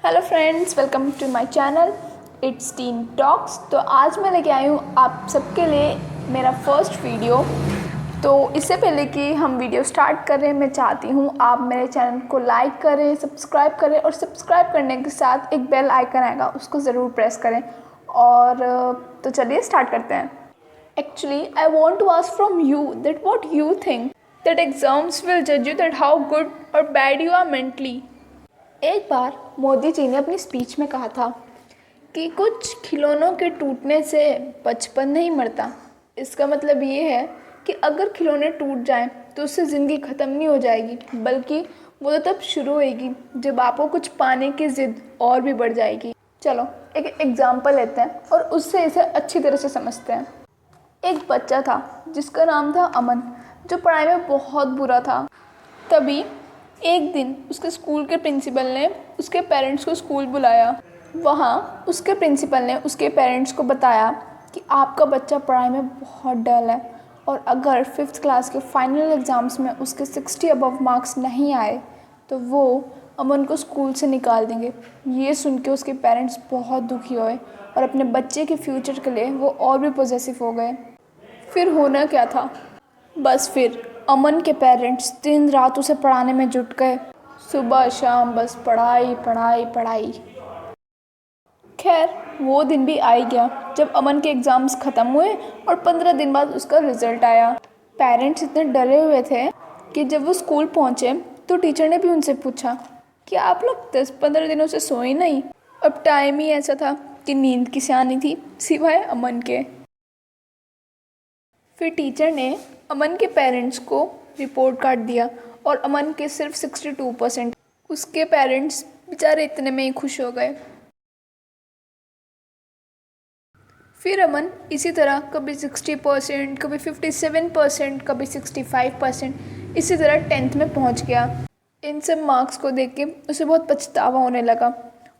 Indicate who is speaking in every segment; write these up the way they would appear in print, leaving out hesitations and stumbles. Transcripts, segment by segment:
Speaker 1: Hello friends, welcome to my channel it's Teen Talks. तो आज मैं लेके आई हूँ आप सबके लिए मेरा फर्स्ट वीडियो। तो इससे पहले कि हम वीडियो स्टार्ट करें, मैं चाहती हूँ आप मेरे चैनल को लाइक करें, सब्सक्राइब करें और सब्सक्राइब करने के साथ एक बेल आइकन आएगा, उसको ज़रूर प्रेस करें। और तो चलिए स्टार्ट करते हैं। Actually I want to ask from you that what you think that exams will जज you that how good or bad you are mentally. एक बार मोदी जी ने अपनी स्पीच में कहा था कि कुछ खिलौनों के टूटने से बचपन नहीं मरता। इसका मतलब ये है कि अगर खिलौने टूट जाएं तो उससे ज़िंदगी ख़त्म नहीं हो जाएगी, बल्कि वो तो तब शुरू होएगी जब आपको कुछ पाने की ज़िद और भी बढ़ जाएगी। चलो एक एग्ज़ाम्पल लेते हैं और उससे इसे अच्छी तरह से समझते हैं। एक बच्चा था जिसका नाम था अमन, जो पढ़ाई में बहुत बुरा था। तभी एक दिन उसके स्कूल के प्रिंसिपल ने उसके पेरेंट्स को स्कूल बुलाया। वहाँ उसके प्रिंसिपल ने उसके पेरेंट्स को बताया कि आपका बच्चा पढ़ाई में बहुत डल है और अगर 5th क्लास के फाइनल एग्ज़ाम्स में उसके 60 अबव मार्क्स नहीं आए तो वो अमन को स्कूल से निकाल देंगे। ये सुन के उसके पेरेंट्स बहुत दुखी हुए और अपने बच्चे के फ्यूचर के लिए वो और भी पॉजिटिव हो गए। फिर होना क्या था, बस फिर अमन के पेरेंट्स दिन रात उसे पढ़ाने में जुट गए। सुबह शाम बस पढ़ाई पढ़ाई पढ़ाई। खैर वो दिन भी आ ही गया जब अमन के एग्ज़ाम्स ख़त्म हुए और 15 दिन बाद उसका रिज़ल्ट आया। पेरेंट्स इतने डरे हुए थे कि जब वो स्कूल पहुँचे तो टीचर ने भी उनसे पूछा कि आप लोग 10-15 दिनों से सोए नहीं। अब टाइम ही ऐसा था कि नींद किसे आनी थी सिवाय अमन के। फिर टीचर ने अमन के पेरेंट्स को रिपोर्ट कार्ड दिया और अमन के सिर्फ 62%। उसके पेरेंट्स बेचारे इतने में ही खुश हो गए। फिर अमन इसी तरह कभी 60%, कभी 57%, कभी 65%, इसी तरह 10th में पहुंच गया। इन सब मार्क्स को देख के उसे बहुत पछतावा होने लगा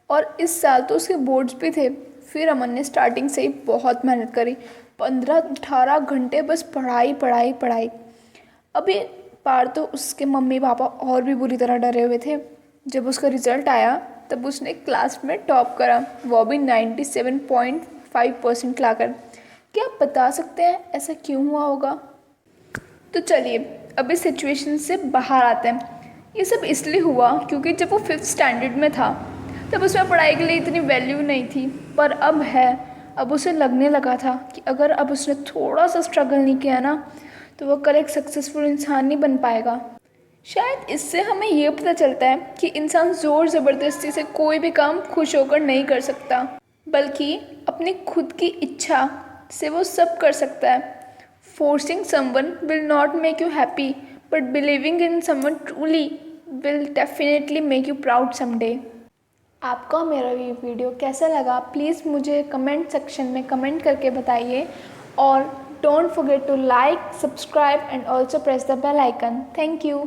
Speaker 1: और इस साल तो उसके बोर्ड्स भी थे। फिर अमन ने स्टार्टिंग से ही बहुत मेहनत करी, 15-18 घंटे बस पढ़ाई पढ़ाई पढ़ाई। अभी बार तो उसके मम्मी पापा और भी बुरी तरह डरे हुए थे। जब उसका रिज़ल्ट आया तब उसने क्लास में टॉप करा, वो भी 97.5% लाकर। क्या आप बता सकते हैं ऐसा क्यों हुआ होगा? तो चलिए अभी सिचुएशन से बाहर आते हैं। ये सब इसलिए हुआ क्योंकि जब वो 5th स्टैंडर्ड में था तब उसमें पढ़ाई के लिए इतनी वैल्यू नहीं थी, पर अब है। अब उसे लगने लगा था कि अगर अब उसने थोड़ा सा स्ट्रगल नहीं किया ना तो वो कल एक सक्सेसफुल इंसान नहीं बन पाएगा। शायद इससे हमें ये पता चलता है कि इंसान ज़ोर ज़बरदस्ती से कोई भी काम खुश होकर नहीं कर सकता, बल्कि अपनी खुद की इच्छा से वो सब कर सकता है। Forcing someone will not make you happy, but believing in someone truly will definitely make you proud someday. आपको मेरा ये वीडियो कैसा लगा प्लीज़ मुझे कमेंट सेक्शन में कमेंट करके बताइए और don't forget to like, subscribe and also press the bell icon. Thank you.